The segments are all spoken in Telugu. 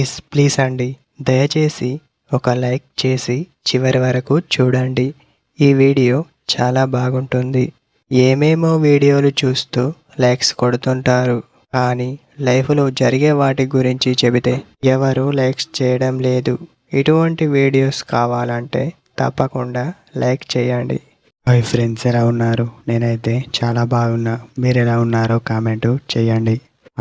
ప్లీజ్ ప్లీజ్ అండి, దయచేసి ఒక లైక్ చేసి చివరి వరకు చూడండి. ఈ వీడియో చాలా బాగుంటుంది. ఏమేమో వీడియోలు చూస్తూ లైక్స్ కొడుతుంటారు, కానీ లైఫ్లో జరిగే వాటి గురించి చెబితే ఎవరు లైక్స్ చేయడం లేదు. ఇటువంటి వీడియోస్ కావాలంటే తప్పకుండా లైక్ చేయండి. హాయ్ ఫ్రెండ్స్, ఎలా ఉన్నారు? నేనైతే చాలా బాగున్నా. మీరు ఎలా ఉన్నారో కామెంట్ చేయండి.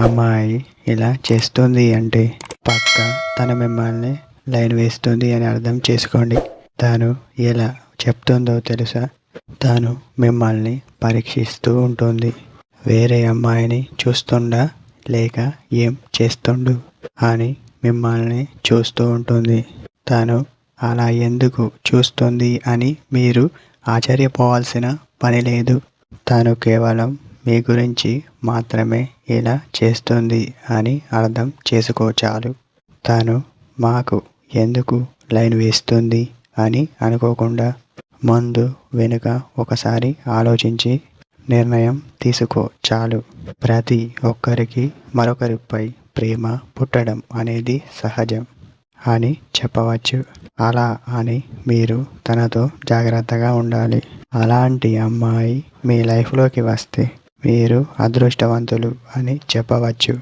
అమ్మాయి ఇలా చేస్తుంది అంటే పక్క తన మిమ్మల్ని లైన్ వేస్తుంది అని అర్థం చేసుకోండి. తాను ఎలా చెప్తుందో తెలుసా? తాను మిమ్మల్ని పరీక్షిస్తూ ఉంటుంది. వేరే అమ్మాయిని చూస్తుండా లేక ఏం చేస్తుండు అని మిమ్మల్ని చూస్తూ ఉంటుంది. తాను అలా ఎందుకు చూస్తుంది అని మీరు ఆశ్చర్యపోవాల్సిన పని లేదు. తాను కేవలం మీ గురించి మాత్రమే ఇలా చేస్తుంది అని అర్థం చేసుకో చాలు. తాను మాకు ఎందుకు లైన్ వేస్తుంది అని అనుకోకుండా ముందు వెనుక ఒకసారి ఆలోచించి నిర్ణయం తీసుకో చాలు. ప్రతి ఒక్కరికి మరొకరిపై ప్రేమ పుట్టడం అనేది సహజం అని చెప్పవచ్చు. అలా అని మీరు తనతో జాగ్రత్తగా ఉండాలి. అలాంటి అమ్మాయి మీ లైఫ్లోకి వస్తే మీరు అదృష్టవంతులు అని చెప్పవచ్చు.